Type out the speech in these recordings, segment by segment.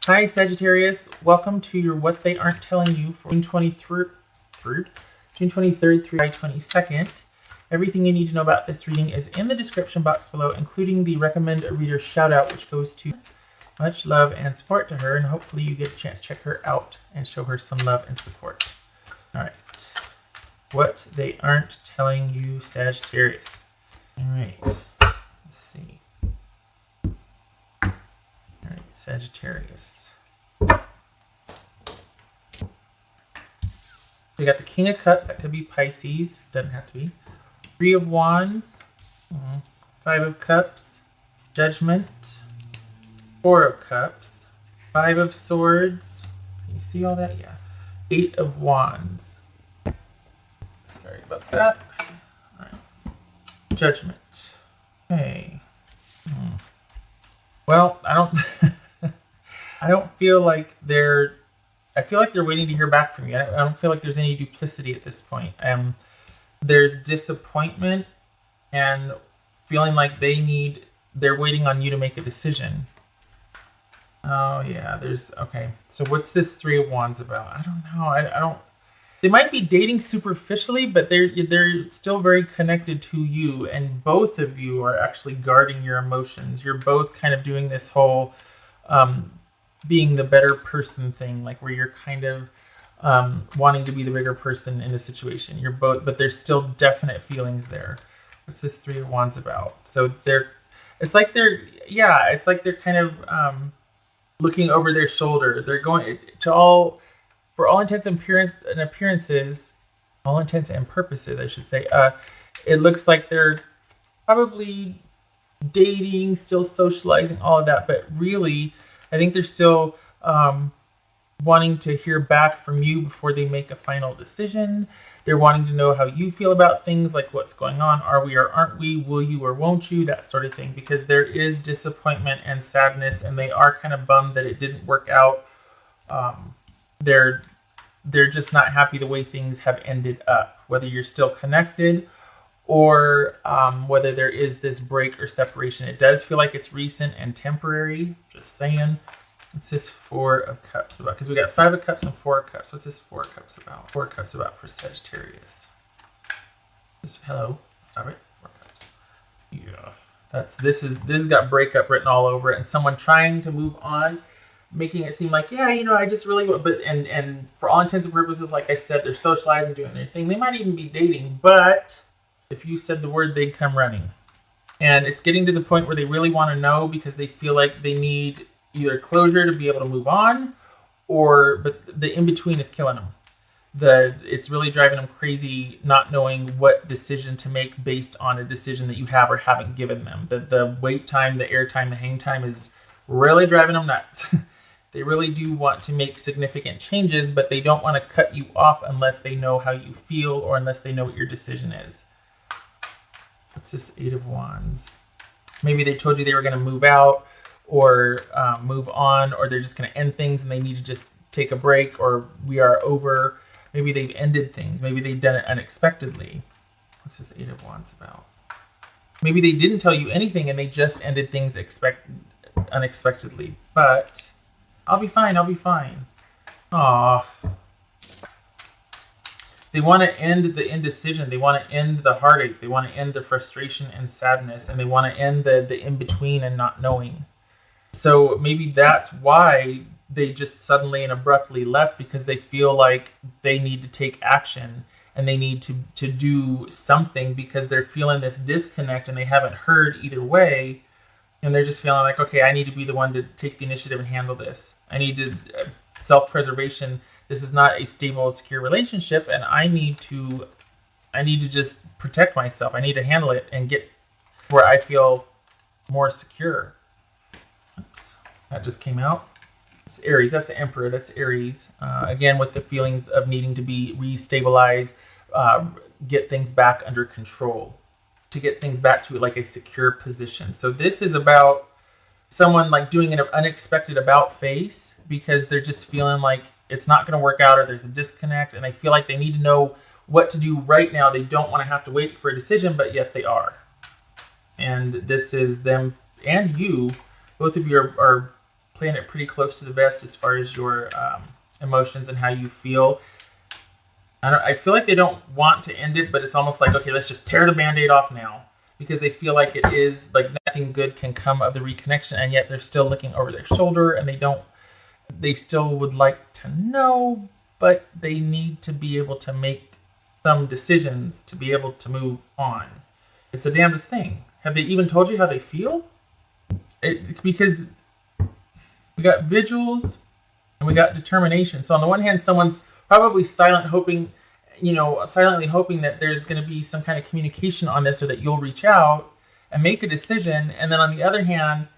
Hi Sagittarius, welcome to your What They Aren't Telling You for June 23rd through July 22nd. Everything you need to know about this reading is in the description box below, including the recommend a reader shout out, which goes to much love and support to her, and hopefully you get a chance to check her out and show her some love and support. All right, What They Aren't Telling You, Sagittarius. All right, let's see. All right, Sagittarius. We got the King of Cups. That could be Pisces. Doesn't have to be. Three of Wands. Five of Cups. Judgment. Four of Cups. Five of Swords. Can you see all that? Yeah. Eight of Wands. Sorry about that. All right. Judgment. Okay. Well, I don't feel like I feel like they're waiting to hear back from you. I don't feel like there's any duplicity at this point. There's disappointment and feeling like they're waiting on you to make a decision. Oh yeah, okay. So what's this Three of Wands about? I don't know. I don't. They might be dating superficially, but they're still very connected to you, and both of you are actually guarding your emotions. You're both kind of doing this whole being the better person thing, like where you're kind of wanting to be the bigger person in the situation. You're both, but there's still definite feelings there. What's this Three of Wands about? So it's like they're kind of looking over their shoulder. They're going to for all intents and appearances, all intents and purposes, I should say. It looks like they're probably dating, still socializing, all of that, but really, I think they're still wanting to hear back from you before they make a final decision. They're wanting to know how you feel about things, like what's going on. Are we or aren't we? Will you or won't you? That sort of thing. Because there is disappointment and sadness, and they are kind of bummed that it didn't work out. They're just not happy the way things have ended up. Whether you're still connected or whether there is this break or separation. It does feel like it's recent and temporary. Just saying. What's this Four of Cups about? Because we got Five of Cups and Four of Cups. What's this Four of Cups about? Four of Cups about for Sagittarius. Hello. Stop it. Four of Cups. Yeah. This has got breakup written all over it, and someone trying to move on, making it seem like, yeah, I just really, but and for all intents and purposes, like I said, they're socializing, doing their thing. They might even be dating, but if you said the word, they'd come running. And it's getting to the point where they really want to know because they feel like they need either closure to be able to move on, but the in-between is killing them. It's really driving them crazy, not knowing what decision to make based on a decision that you have or haven't given them. The wait time, the air time, the hang time is really driving them nuts. They really do want to make significant changes, but they don't want to cut you off unless they know how you feel or unless they know what your decision is. What's this Eight of Wands? Maybe they told you they were going to move out or move on, or they're just going to end things and they need to just take a break, or we are over. Maybe they've ended things. Maybe they've done it unexpectedly. What's this Eight of Wands about? Maybe they didn't tell you anything and they just ended things unexpectedly. But I'll be fine. I'll be fine. Aww. They want to end the indecision. They want to end the heartache. They want to end the frustration and sadness. And they want to end the in-between and not knowing. So maybe that's why they just suddenly and abruptly left, because they feel like they need to take action and they need to do something because they're feeling this disconnect and they haven't heard either way. And they're just feeling like, okay, I need to be the one to take the initiative and handle this. I need to self-preservation. This is not a stable, secure relationship, and I need to just protect myself. I need to handle it and get where I feel more secure. Oops, that just came out. It's Aries. That's the Emperor. That's Aries. Again, with the feelings of needing to be restabilized, get things back under control, to get things back to like a secure position. So this is about someone like doing an unexpected about face because they're just feeling like it's not going to work out, or there's a disconnect, and they feel like they need to know what to do right now. They don't want to have to wait for a decision, but yet they are. And this is them and you. Both of you are playing it pretty close to the vest as far as your emotions and how you feel. I feel like they don't want to end it, but it's almost like, okay, let's just tear the Band-Aid off now, because they feel like it is like nothing good can come of the reconnection, and yet they're still looking over their shoulder, and they still would like to know, but they need to be able to make some decisions to be able to move on. It's the damnedest thing. Have they even told you how they feel? Because we got vigils and we got determination. So on the one hand, someone's probably silently hoping that there's going to be some kind of communication on this, or that you'll reach out and make a decision. And then on the other hand,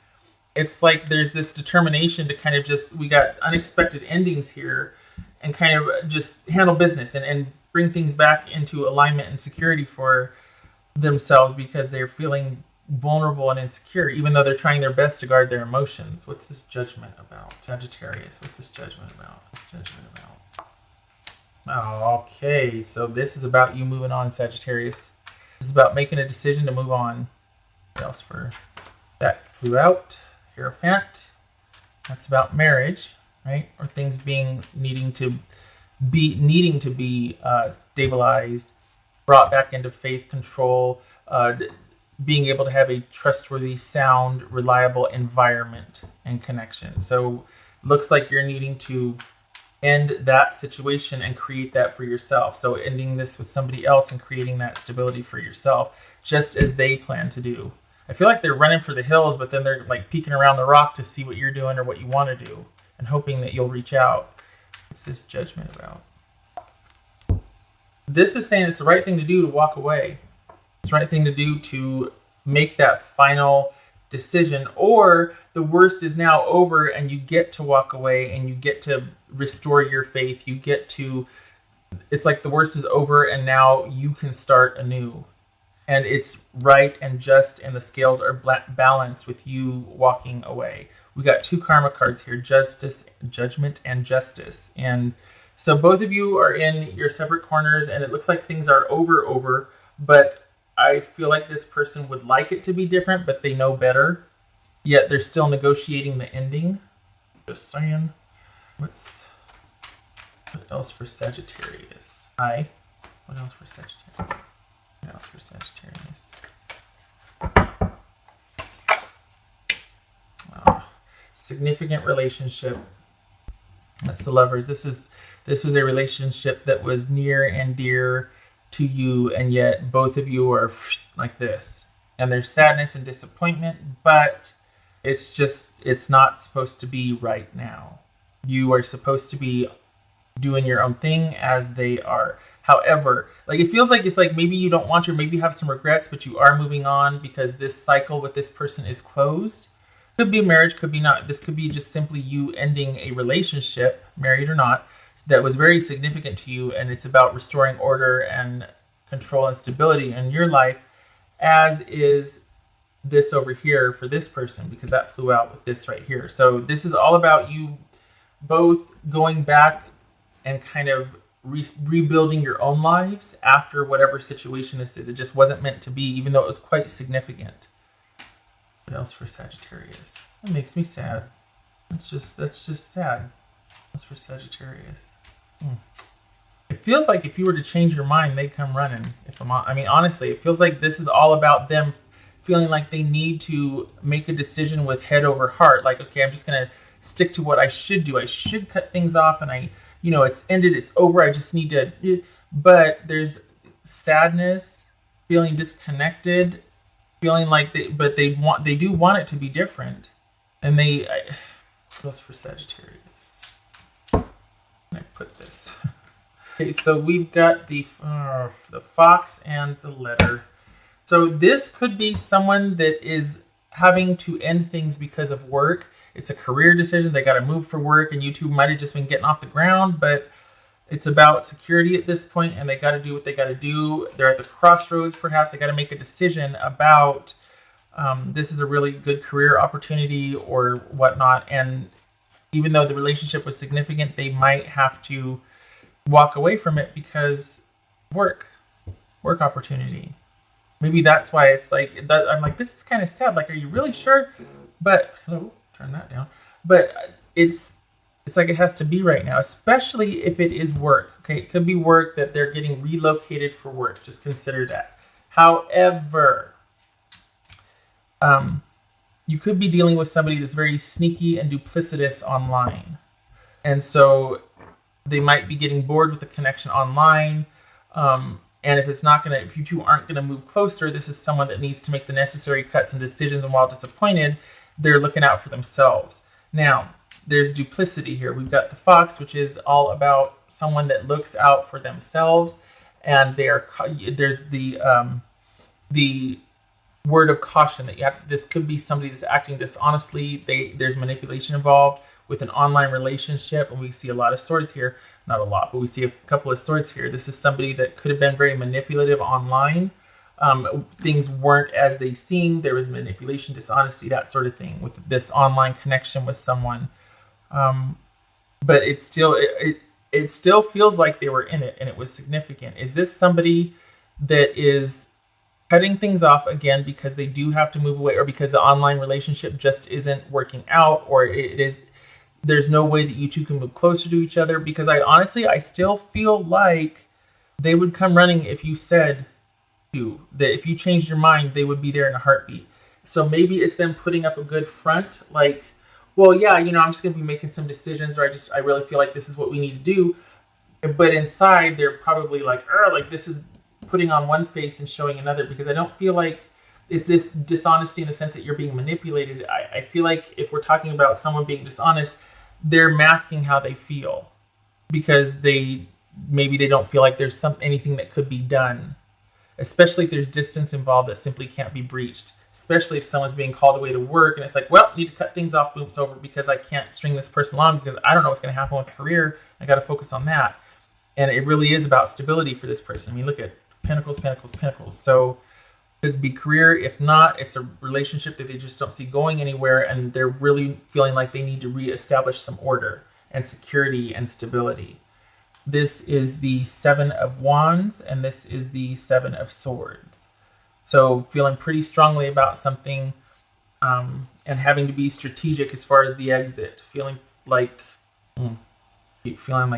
it's like there's this determination to kind of we got unexpected endings here, and kind of just handle business and bring things back into alignment and security for themselves, because they're feeling vulnerable and insecure, even though they're trying their best to guard their emotions. What's this judgment about? Sagittarius, what's this judgment about? What's judgment about? Oh, okay, so this is about you moving on, Sagittarius. This is about making a decision to move on. What else for that flew out? Hierophant. That's about marriage, right? Or things needing to be stabilized, brought back into faith, control, being able to have a trustworthy, sound, reliable environment and connection. So looks like you're needing to end that situation and create that for yourself. So ending this with somebody else and creating that stability for yourself, just as they plan to do. I feel like they're running for the hills, but then they're like peeking around the rock to see what you're doing or what you want to do, and hoping that you'll reach out. What's this judgment about? This is saying it's the right thing to do to walk away. It's the right thing to do to make that final decision, or the worst is now over and you get to walk away and you get to restore your faith. It's like the worst is over and now you can start anew. And it's right and just, and the scales are balanced with you walking away. We got 2 karma cards here, justice, judgment, and justice. And so both of you are in your separate corners, and it looks like things are over, but I feel like this person would like it to be different, but they know better. Yet they're still negotiating the ending. Just saying. What else for Sagittarius? What else for Sagittarius? What else for Sagittarius? Significant relationship. That's the Lovers. This was a relationship that was near and dear to you, and yet both of you are like this. And there's sadness and disappointment, but it's not supposed to be right now. You are supposed to be doing your own thing as they are. However, like it feels like it's like maybe you don't want to, maybe you have some regrets, but you are moving on because this cycle with this person is closed. Could be a marriage, could be not. This could be just simply you ending a relationship, married or not, that was very significant to you, and it's about restoring order and control and stability in your life, as is this over here for this person, because that flew out with this right here. So this is all about you both going back and kind of rebuilding your own lives after whatever situation this is. It just wasn't meant to be, even though it was quite significant. What else for Sagittarius? That makes me sad. That's just sad. What's for Sagittarius? It feels like if you were to change your mind, they'd come running. Honestly, it feels like this is all about them feeling like they need to make a decision with head over heart. Like, okay, I'm just going to stick to what I should do. I should cut things off, and it's ended, it's over. I just need to, but there's sadness, feeling disconnected, feeling like they do want it to be different. And what's for Sagittarius? I put this. Okay, so we've got the fox and the letter. So this could be someone that is having to end things because of work. It's a career decision. They got to move for work, and you two might have just been getting off the ground, but it's about security at this point, and they got to do what they got to do. They're at the crossroads, perhaps. They got to make a decision about this is a really good career opportunity or whatnot. And even though the relationship was significant, they might have to walk away from it because work opportunity. Maybe that's why it's like that. I'm like, this is kind of sad. Like, are you really sure? But turn that down. but it's like it has to be right now, especially if it is work. Okay, it could be work that they're getting relocated for work. Just consider that. However, you could be dealing with somebody that's very sneaky and duplicitous online. And so they might be getting bored with the connection online. And if you two aren't going to move closer, this is someone that needs to make the necessary cuts and decisions. And while disappointed, they're looking out for themselves. Now, there's duplicity here. We've got the fox, which is all about someone that looks out for themselves. And there's the word of caution that this could be somebody that's acting dishonestly. There's manipulation involved with an online relationship, and we see a lot of swords here. Not a lot, but we see a couple of swords here. This is somebody that could have been very manipulative online. Things weren't as they seemed. There was manipulation, dishonesty, that sort of thing with this online connection with someone. But it still feels like they were in it and it was significant. Is this somebody that is cutting things off again because they do have to move away, or because the online relationship just isn't working out, or there's no way that you two can move closer to each other? Because I still feel like they would come running if you said that if you changed your mind, they would be there in a heartbeat. So maybe it's them putting up a good front, like, well, yeah, I'm just going to be making some decisions, or I really feel like this is what we need to do. But inside, they're probably like this is putting on one face and showing another, because I don't feel like it's this dishonesty in the sense that you're being manipulated. I feel like if we're talking about someone being dishonest, they're masking how they feel because maybe they don't feel like there's anything that could be done, especially if there's distance involved that simply can't be breached, especially if someone's being called away to work and it's like, well, need to cut things off, boom, it's over, because I can't string this person along because I don't know what's going to happen with my career. I got to focus on that. And it really is about stability for this person. I mean, look at Pentacles, Pentacles, Pentacles. So it could be career. If not, it's a relationship that they just don't see going anywhere, and they're really feeling like they need to reestablish some order and security and stability. This is the Seven of Wands, and this is the Seven of Swords. So feeling pretty strongly about something, and having to be strategic as far as the exit. Feeling like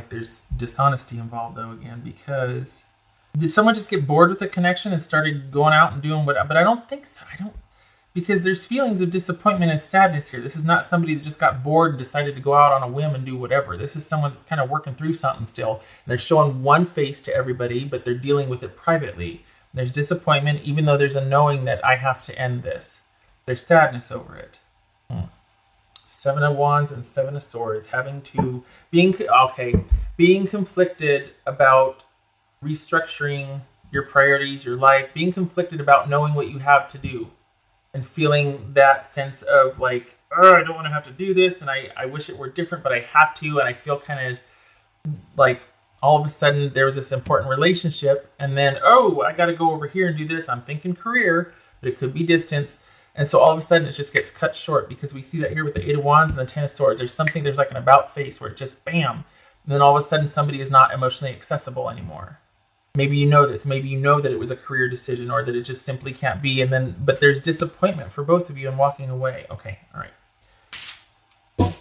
there's dishonesty involved though again, because did someone just get bored with the connection and started going out and doing what? But I don't think so. Because there's feelings of disappointment and sadness here. This is not somebody that just got bored and decided to go out on a whim and do whatever. This is someone that's kind of working through something still. And they're showing one face to everybody, but they're dealing with it privately. There's disappointment, even though there's a knowing that I have to end this. There's sadness over it. Seven of Wands and Seven of Swords, being conflicted about restructuring your priorities, your life, being conflicted about knowing what you have to do, and feeling that sense of like, oh, I don't want to have to do this, and I wish it were different, but I have to, and I feel kind of like all of a sudden there was this important relationship, and then, oh, I got to go over here and do this. I'm thinking career, but it could be distance. And so all of a sudden it just gets cut short, because we see that here with the Eight of Wands and the Ten of Swords. There's like an about face where it just bam. And then all of a sudden somebody is not emotionally accessible anymore. Maybe you know this. Maybe you know that it was a career decision, or that it just simply can't be. But there's disappointment for both of you in walking away. Okay, all right.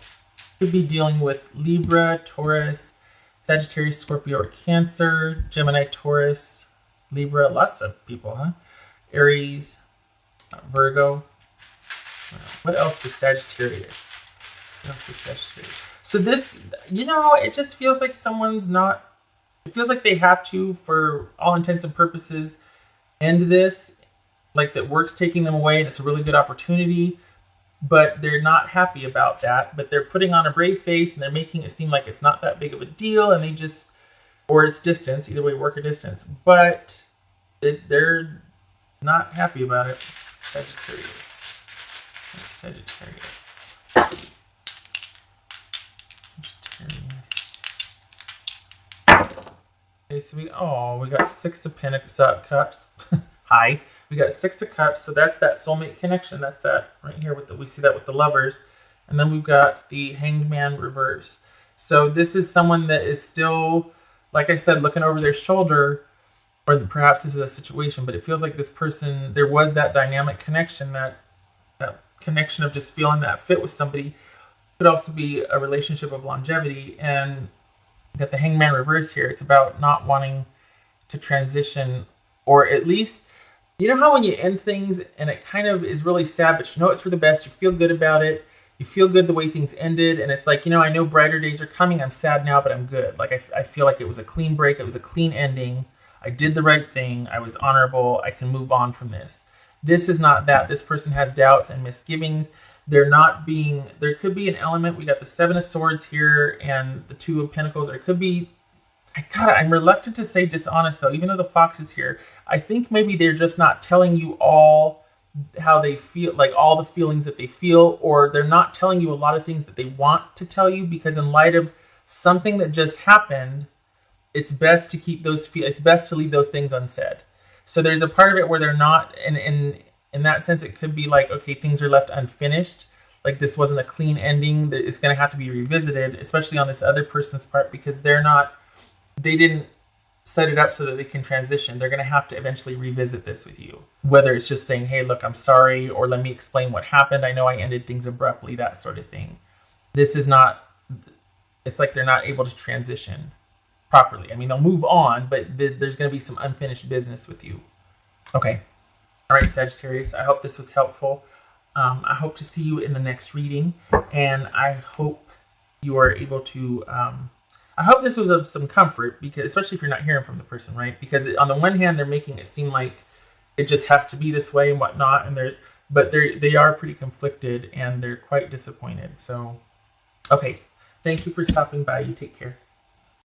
Could be dealing with Libra, Taurus, Sagittarius, Scorpio, or Cancer, Gemini, Taurus, Libra. Lots of people, huh? Aries, Virgo. What else for Sagittarius? So this, it just feels like it feels like they have to, for all intents and purposes, end this. Like that work's taking them away and it's a really good opportunity, but they're not happy about that. But they're putting on a brave face and they're making it seem like it's not that big of a deal, and or it's distance, either way, work or distance. But they're not happy about it. Sagittarius. Okay, so we got Six of Cups. Hi. We got Six of Cups, so that's that soulmate connection. That's that right here we see that with the lovers. And then we've got the Hanged Man reverse. So this is someone that is still, like I said, looking over their shoulder, or perhaps this is a situation, but it feels like this person, there was that dynamic connection, that connection of just feeling that fit with somebody. Could also be a relationship of longevity. And you got the Hangman reverse here. It's about not wanting to transition, or at least, you know how when you end things and it kind of is really sad, but you know it's for the best, you feel good about it, you feel good the way things ended, and it's like, you know, I know brighter days are coming, I'm sad now, but I'm good. Like, I feel like it was a clean break, it was a clean ending, I did the right thing, I was honorable, I can move on from this. This is not that. This person has doubts and misgivings. They're not being, there could be an element, we got the Seven of Swords here and the Two of Pentacles, or it could be, I'm reluctant to say dishonest though, even though the Fox is here. I think maybe they're just not telling you all how they feel, like all the feelings that they feel, or they're not telling you a lot of things that they want to tell you, because in light of something that just happened, it's best to keep those, it's best to leave those things unsaid. So there's a part of it where they're not, and in that sense, it could be like, okay, things are left unfinished. Like this wasn't a clean ending. It's going to have to be revisited, especially on this other person's part, because they didn't set it up so that they can transition. They're going to have to eventually revisit this with you. Whether it's just saying, hey, look, I'm sorry, or let me explain what happened. I know I ended things abruptly, that sort of thing. This is not, it's like they're not able to transition properly. I mean, they'll move on, but there's going to be some unfinished business with you. Okay. All right, Sagittarius, I hope this was helpful. I hope to see you in the next reading, and I hope you are able to, I hope this was of some comfort, because especially if you're not hearing from the person, right? Because on the one hand, they're making it seem like it just has to be this way and whatnot, and but they are pretty conflicted and they're quite disappointed. So, okay, thank you for stopping by. You take care.